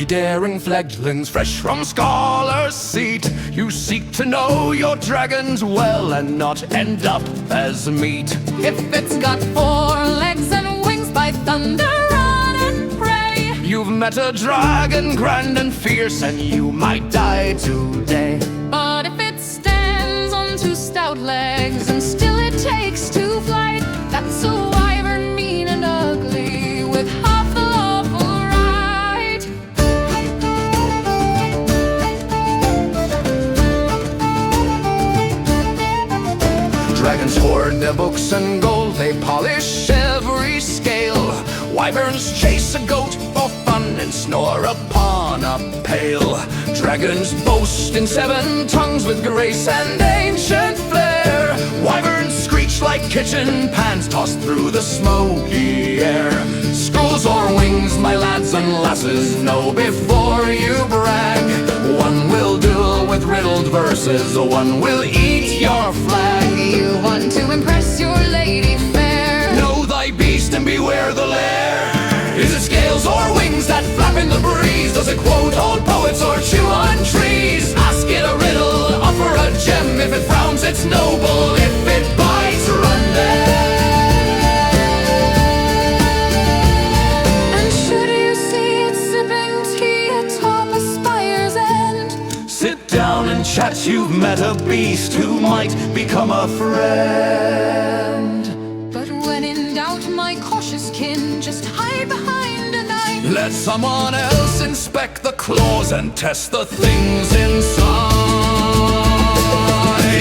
Ye daring fledglings, fresh from scholar's seat, you seek to know your dragons well and not end up as meat. If it's got 4 legs and wings, by thunder, run and pray. You've met a dragon grand and fierce, and you might die today. But if it stands on 2 stout legs and still it takes to flight, that's a wyvern mean and ugly with half the lawful right. Dragons hoard their books and gold, they polish every scale. Wyverns chase a goat for fun and snore upon a pail. Dragons boast in 7 tongues with grace and ancient flair. Wyverns screech like kitchen pans tossed through the smoky air. Scrolls or wings, my lads and lasses, know before you brag. One will duel with riddled verses, one will eat your flag. You want to impress your lady fair, know thy beast and beware the lair. Is it scales or wings that flap in the breeze? Does it quote old poets or chew on trees? Ask it a riddle, offer a gem. If it frowns, it's noble. If it bites, run there. And should you see it sipping tea atop a spire's end, sit down and chat, you've met a beast who might become a friend. but when in doubt, my cautious kin, just hide behind a knife. Let someone else inspect the claws and test the things inside.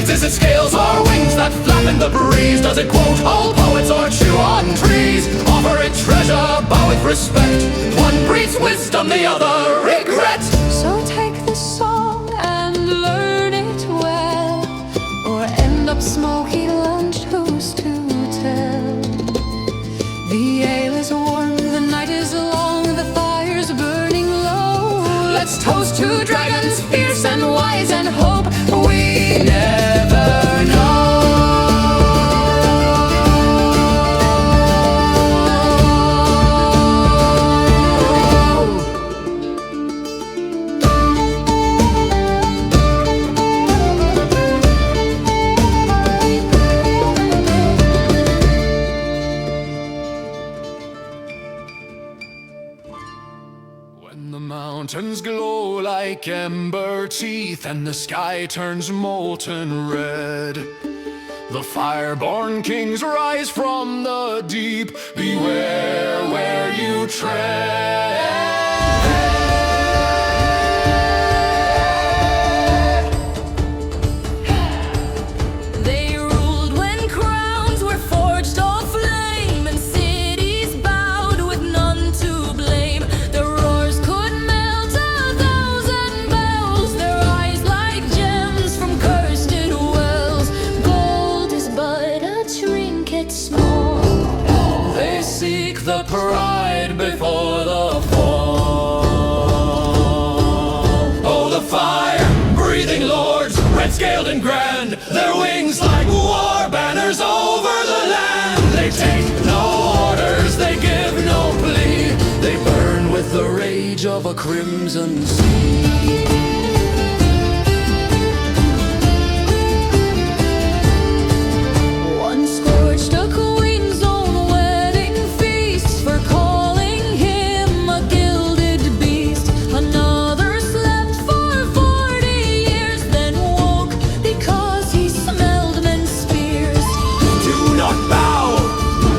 Is it scales or wings that flap in the breeze? Does it quote old poets or chew on trees? Offer it treasure, bow with respect. One breeds wisdom, the other regret. So take this song and learn it well, or end up smoky lunched, who's to tell? The ale is warm, the night is long, the fire's burning low. Let's toast to dragons fierce and wise and hope we never know. When the mountains glow like ember teeth and the sky turns molten red, the fireborn kings rise from the deep. Beware where you tread. They ruled when crowns were forged of flame and cities bowed with none to blame. Their roars could melt 1,000 bells, their eyes like gems from cursed wells. Gold is but a trinket small. They seek the pride before the fall. Oh, the fire-breathing lords, red-scaled and grand, their wings like war banners over the land. They take no orders, they give no plea, they burn with the rage of a crimson sea. One scorched a queen's own wedding feast for calling him a gilded beast. Another slept for 40 years, then woke because he smelled men's spears. Do not bow,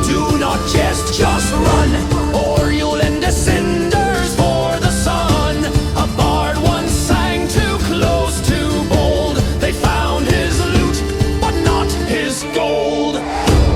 do not jest, just run, or you'll end as cinders for the sun. A bard once sang too close, too bold. They found his loot, but not his gold.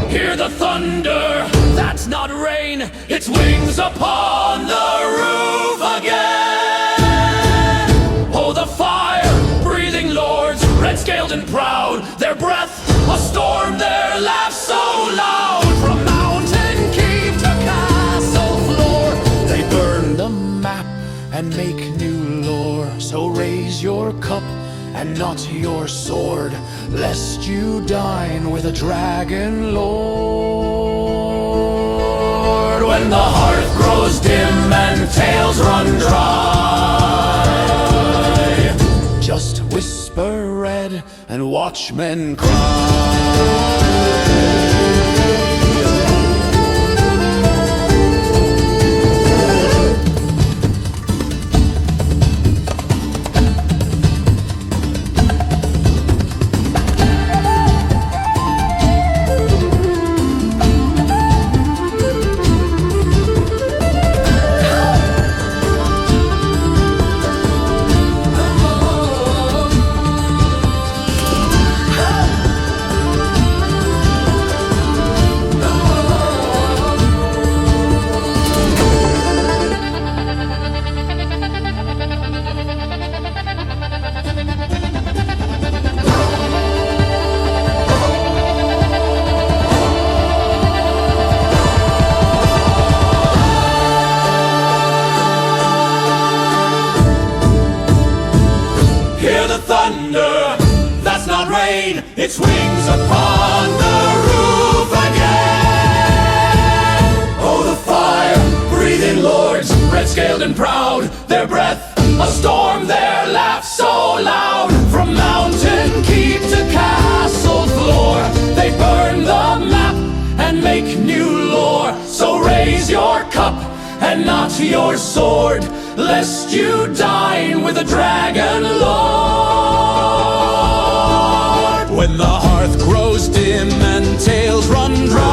Hear the thunder, that's not rain, it's wings upon the roof again. Oh, the fire-breathing lords, red-scaled and proud, their breath a storm, their laugh so loud. From mountain keep to castle floor, they burn the map and make new lore. So raise your cup and not your sword, lest you dine with a dragon lord. sword when the hearth grows dim and tales run dry. Just whisper red and watch men cry. Its wings upon the roof again. Oh, the fire-breathing lords, red-scaled and proud, their breath a storm, their laugh so loud. From mountain keep to castle floor, they burn the map and make new lore. So raise your cup and not your sword, lest you dine with a dragon lord. When the hearth grows dim and tales run dry,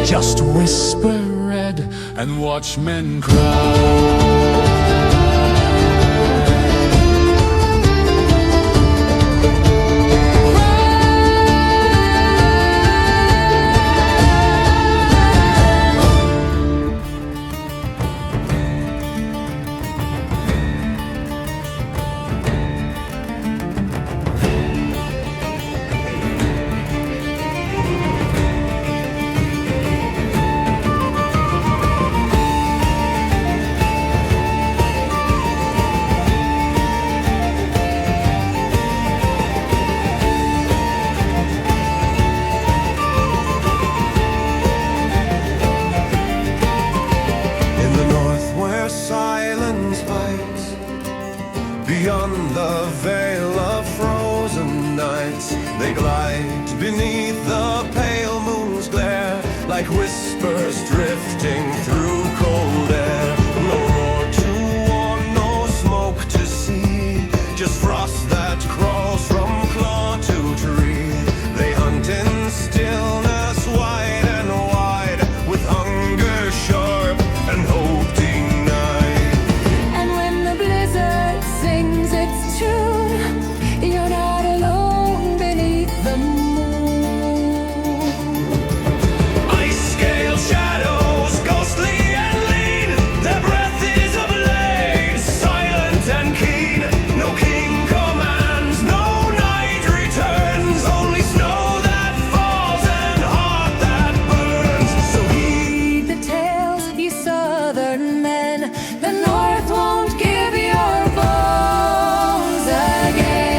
just whisper red and watch men cry. Beyond the veil of frozen nights, they glide beneath the pale moon's glare, like whispers drifting through cold air. No roar to warn, no smoke to see, just frost that crawls from claw to tree. They hunt in stillness wide and wide, with hunger sharp and hope denied. And when the blizzard sings its tune, you're not alone beneath the moon. Ice-scale shadows, ghostly and lean, their breath is a blade, silent and keen. No king commands, no night returns, only snow that falls and heart that burns. So heed the tales, ye southern men, the north won't give your bones again.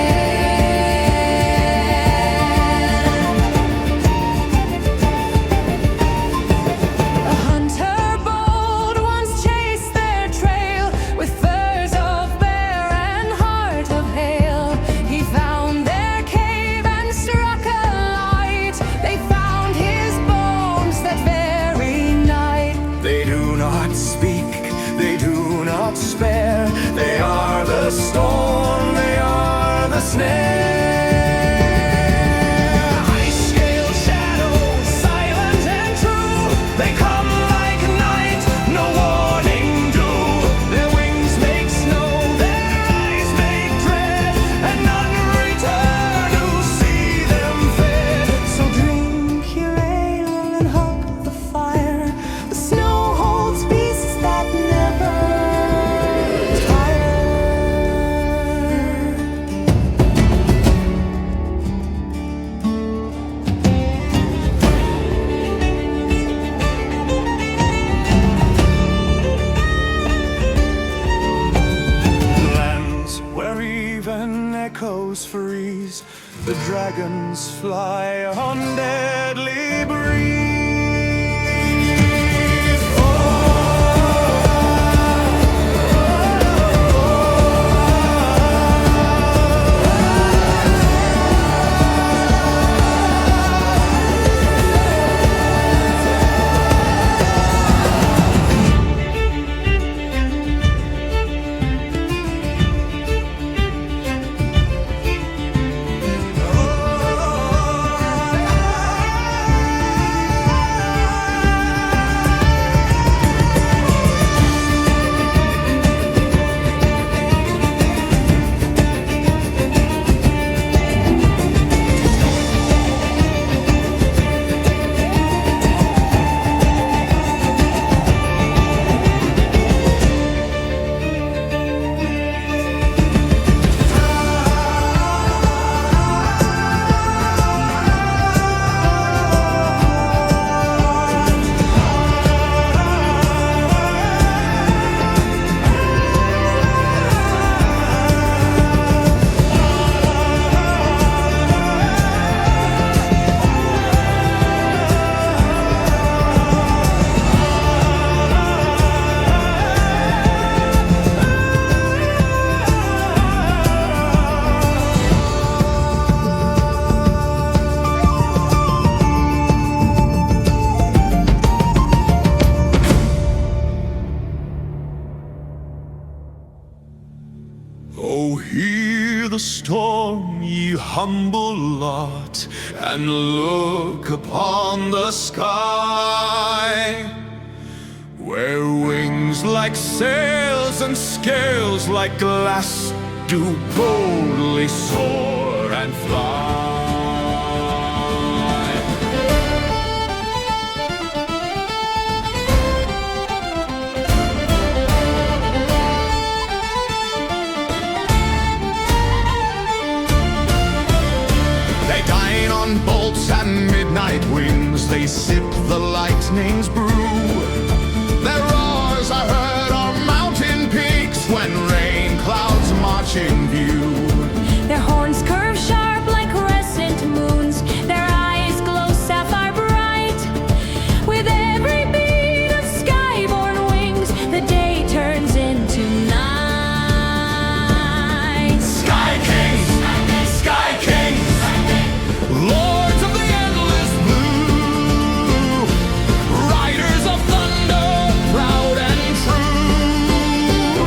A hunter bold once chased their trail, with furs of bear and heart of hail. He found their cave and struck a light. They found his bones that very night. They do not speak, they do not spare, they are the storm, they are the snare. Ice-scale shadows, silent and true, they come like night, no warning due. Their wings make snow, their eyes make dread, and none return who see them fed. So drink your ale and hug the fire. The snow holds beasts that never tire. Lands where even echoes freeze, the dragons fly on deadly breeze. humble lot and look upon the sky, where wings like sails and scales like glass do boldly soar and fly. They dine on bolts and midnight winds, they sip the lightning's brew. Their roars are heard on mountain peaks when rain clouds march in view. Their horns curve sharp like crescent moons, their eyes glow sapphire bright. With every beat of skyborn wings, the day turns into night. Sky Kings, Sky Kings, Lords of the endless blue, riders of thunder, proud and true.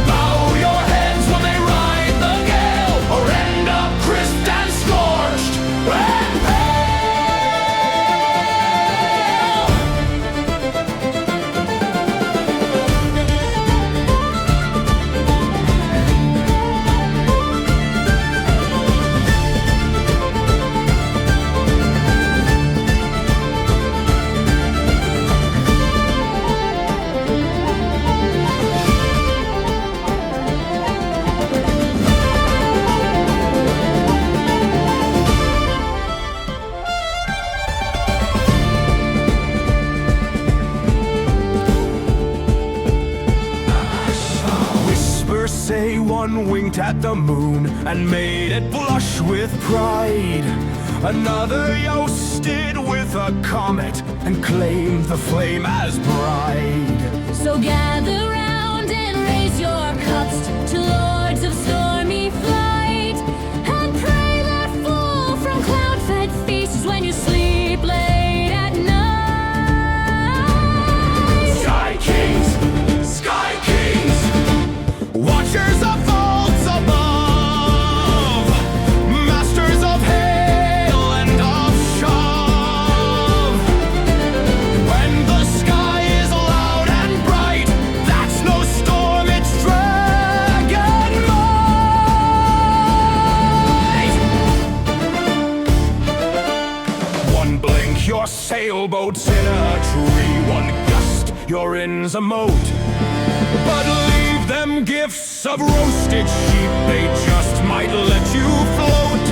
Bow your heads when they ride the gale, or end up crisped and scorched and pale. Whispers say one winked at the moon and made it blush with pride. Another yousted with a comet and claimed the flame as bride. So gather round and raise your cups to lords of stormy flight, and pray that fall from cloud-fed feasts when you sleep late at night. Sky Kings, Sky Kings, watchers of vaults above, masters of hail and of shove. When the sky is loud and bright, that's no storm, it's dragon might. One blink, your sailboat's in a tree. One gust, you're in a moat. But leave them gifts of roasted sheep, they just might let you float.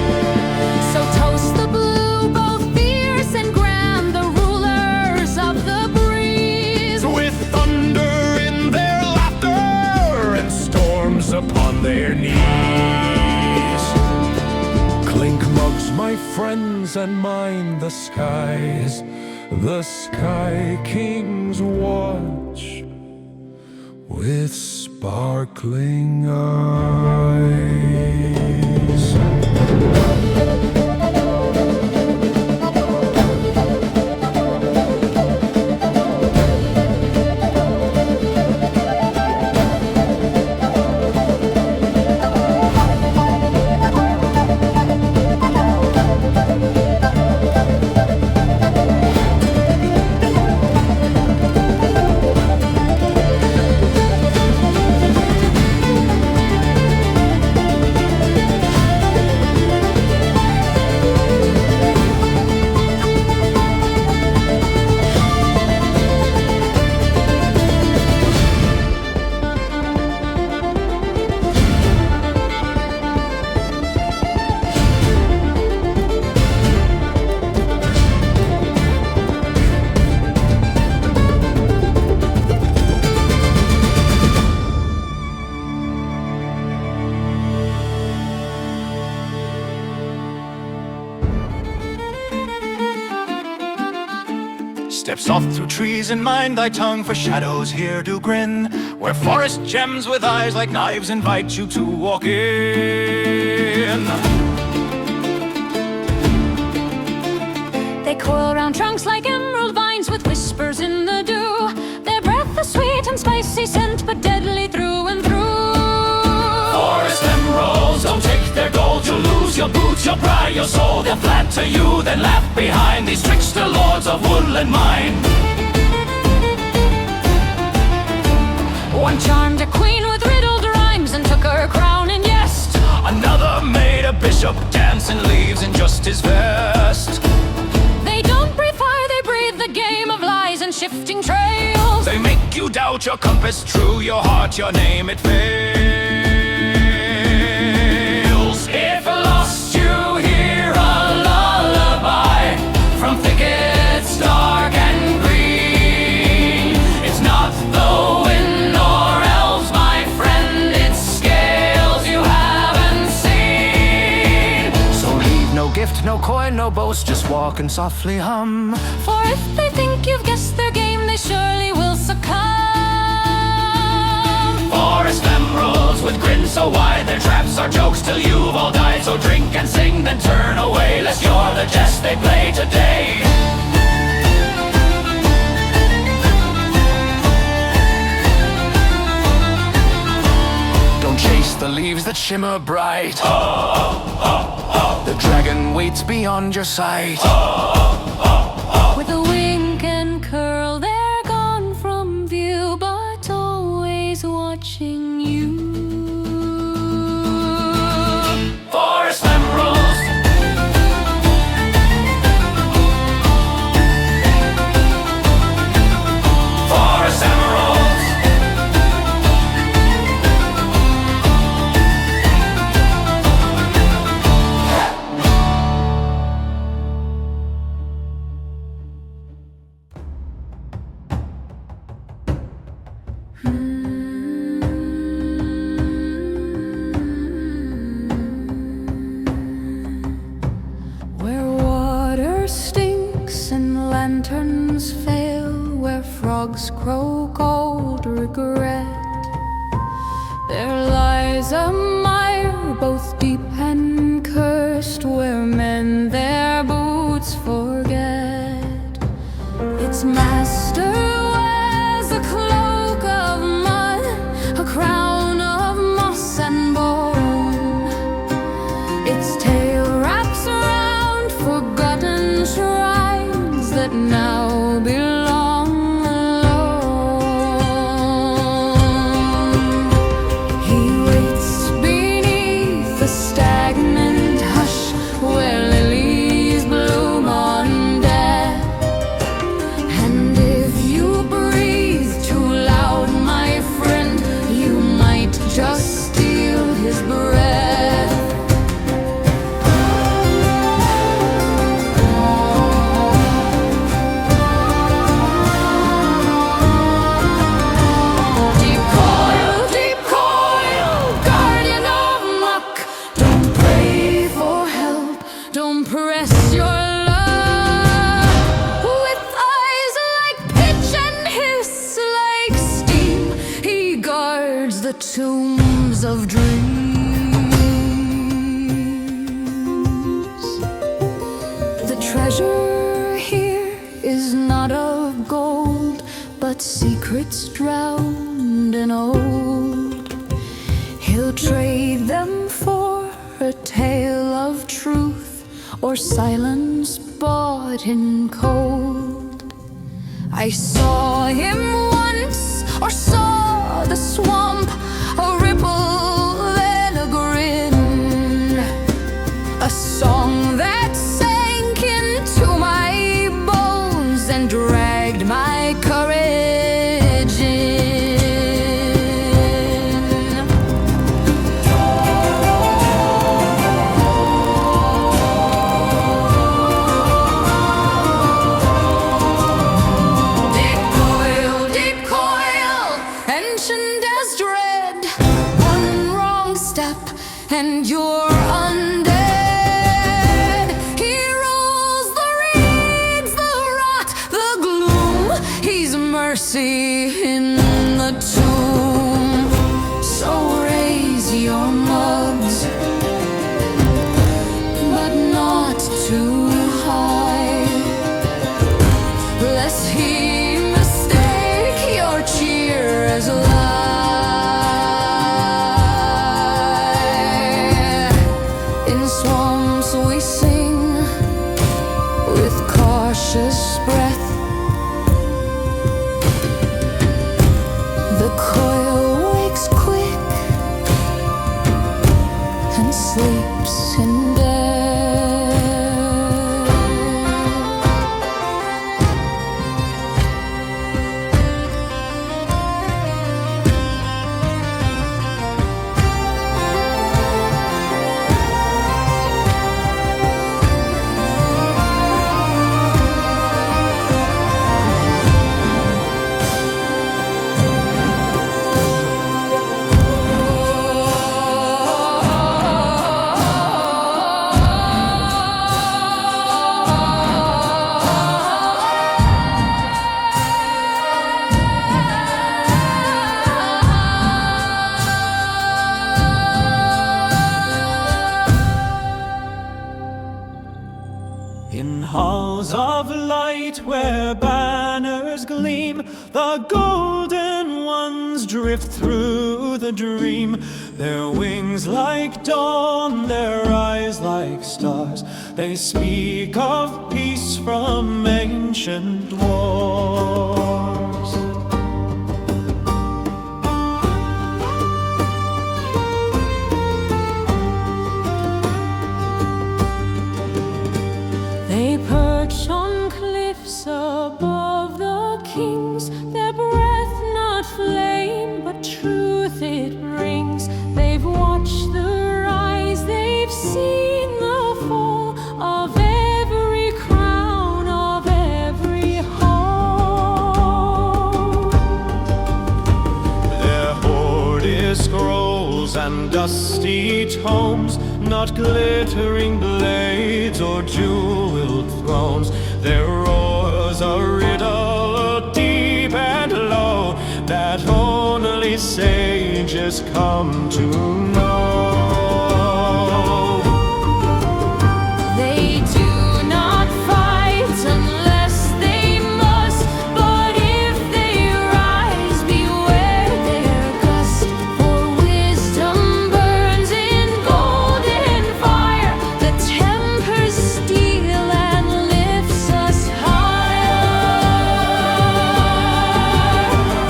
So toast the blue, both fierce and grand, the rulers of the breeze. With thunder in their laughter and storms upon their knees. Clink mugs, my friends, and mind the skies. The Sky Kings watch with sparkling eyes. Step soft through trees and mind thy tongue, for shadows here do grin, where forest gems with eyes like knives invite you to walk in. They coil round trunks like emerald vines with whispers in the dew. Their breath a sweet and spicy scent, but deadly through and through. Forest emeralds don't take their gold, you'll lose your boots, you'll pry your soul. They'll flatter you, then laugh behind these trickster lords of woodland mine. One charmed a queen with riddled rhymes and took her crown in jest. Another made a bishop dance in leaves in just his vest. They don't breathe fire, they breathe the game of lies and shifting trails. They make you doubt your compass true, your heart, your name, it fails. If lost you hear a lullaby from thickets dark and green, it's not the wind nor elves, my friend, it's scales you haven't seen. So leave no gift, no coin, no boast, just walk and softly hum. For if they think you've guessed their game, they surely will succumb. Forest emeralds with grins so wide, their traps are jokes till you've all died. So drink and sing, then turn away, lest you're the jest they play today. Don't chase the leaves that shimmer bright. The dragon waits beyond your sight. With a wink and curl, they're gone from view, but always watching you. Forest emeralds, forest emeralds. Where water stinks and lanterns fail, where frogs croak old regret, there lies a mire both deep and cursed, where men their boots forget. Its master wears a cloak of mud, a crown of moss and bone. Its tail wraps around forgotten shrines that now belong alone. He waits beneath the stagnant hush, where lilies bloom on death. And if you breathe too loud, my friend, you might just steal his breath. Deep coil, guardian of muck, don't pray for help, don't press your luck. With eyes like pitch and hiss like steam, he guards the tombs of dreams. The treasure here is not of gold, but secrets drowned and old. He'll trade them for a tale of truth, or silence bought in cold. I saw him once, or saw the swamp, a ripple, then a grin, a song that sank into my bones and dragged my courage in. Deep coil, ancient as dread. One wrong step and you're undead. He rules the reeds, the rot, the gloom. He's mercy in the tomb. So raise your mugs, but not too high, lest he mistake your cheer as lies. In halls of light where banners gleam, the golden ones drift through the dream. Their wings like dawn, their eyes like stars, they speak of peace from ancient wars. They perch on cliffs above the kings, their breath not flame but truth it brings. They've watched the rise, they've seen the fall of every crown, of every hall. Their hoard is scrolls and dusty tomes, not glittering blades or jeweled thrones. Their roars a riddle deep and low that only sages come to know. They do not fight unless they must, but if they rise, beware their gust. For wisdom burns in golden fire that tempers steel and lifts us higher.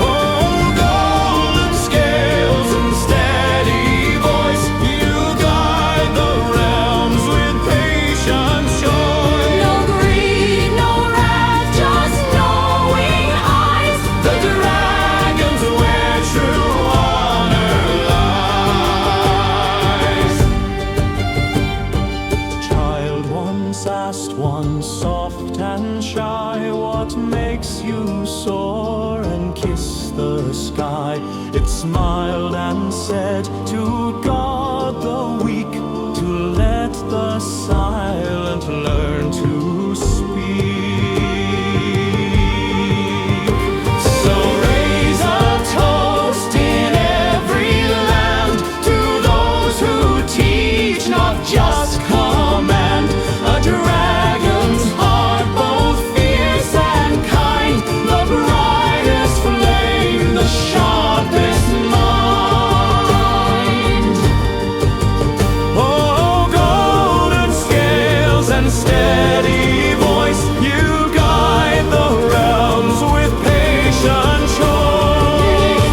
Oh, golden scales and steady voice, you guide the realms with patience, joy. No greed, no wrath, just knowing eyes. The dragons where true honor lies. Child once asked one soft and shy, what makes you soar and kiss the sky? It smiled and said, to guard the weak, to let the silent learn to speak. So raise a toast in every land to those who teach, not just command. A dragon's heart, both fierce and kind, the brightest flame, the sharpest mind. Oh, golden scales and steady voice, you guide the realms with patient choice.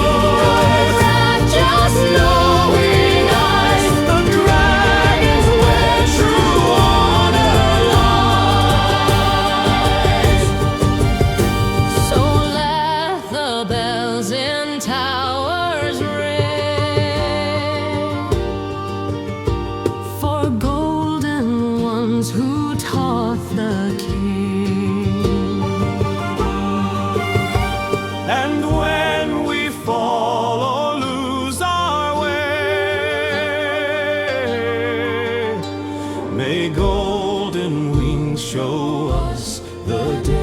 Just knowing eyes. The dragons where true honor lies. So let the bells in towers ring for golden ones who taught the king. And when we fall or lose our way, may golden wings show us the day.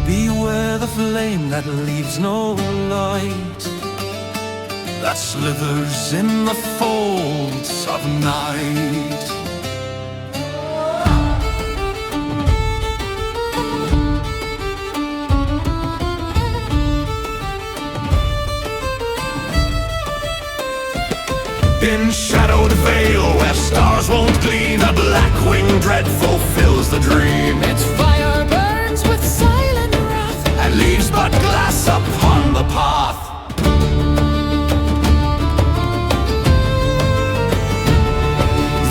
Beware the flame that leaves no light, that slithers in the folds of night. In shadowed vale where stars won't gleam, a black-winged dreadful fills the dream. Its fire burns with silent wrath And leaves but glass upon the the path.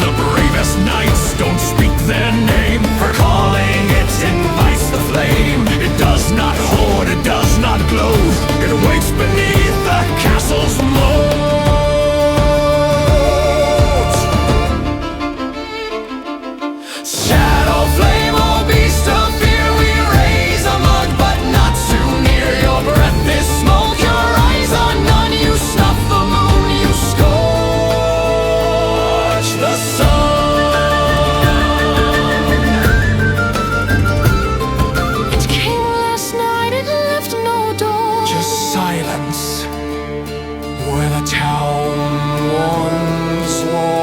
The bravest knights don't speak their name, for calling it invites the flame. It does not hoard, it does not gloat, it waits beneath the castle's moat. Shadowflame, oh beast of fear, we raise a mug, but not too near. Your breath is smoke, your eyes are none. You snuff the moon, you scorch the sun. It came last night, it left no door. Just silence where the town once was.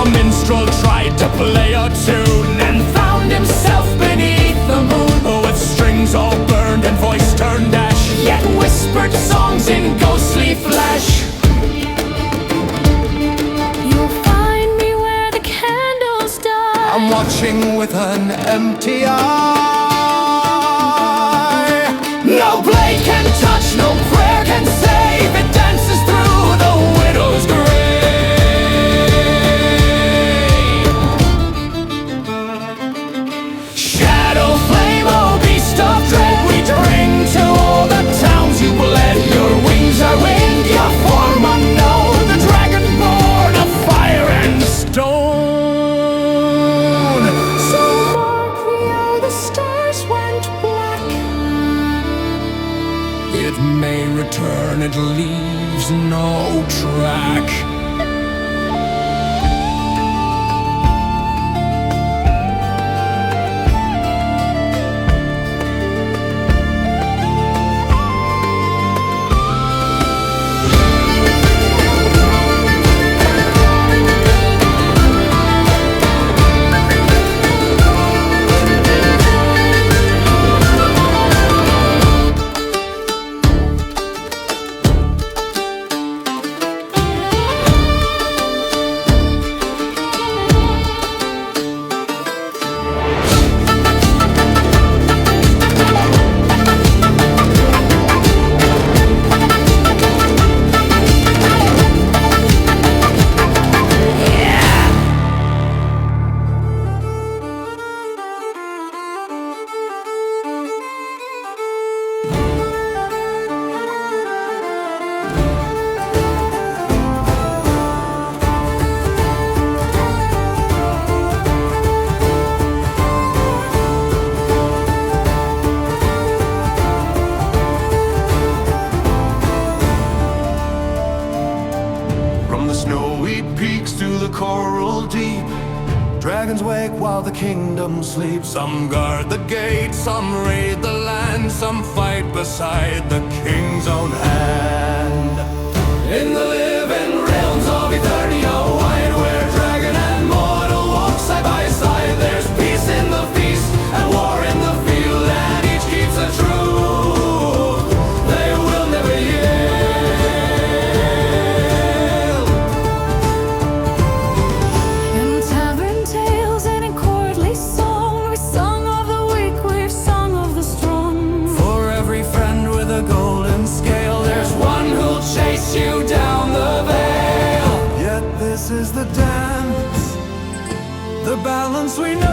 A minstrel tried to play a tune and found himself beneath the moon, with strings all burned and voice turned ash, yet whispered songs in ghostly flash. You'll find me where the candles die. I'm watching with an empty eye. No blade can touch, no prayer can save. It dances through the widow's grave. Shadowflame, oh beast of dread, we bring to all the towns you bled. Your wings are wind, your form unknown, the dragon born of fire and stone. So mark the hour the stars went black. It may return, it leaves no track. Dragons wake while the kingdom sleeps. Some guard the gate, some raid the land, some fight beside the king's own hand. In the living realms of Ethernia, wide where dragon and mortal walk side by side, there's peace in the feast and war in the field, and each keeps the truth. They will never yield. In tavern tales and in courtly song, we sung of the weak, we've sung of the strong. For every friend with a golden scale, there's one who'll chase you down the vale. Yet this is the dance, the balance we know.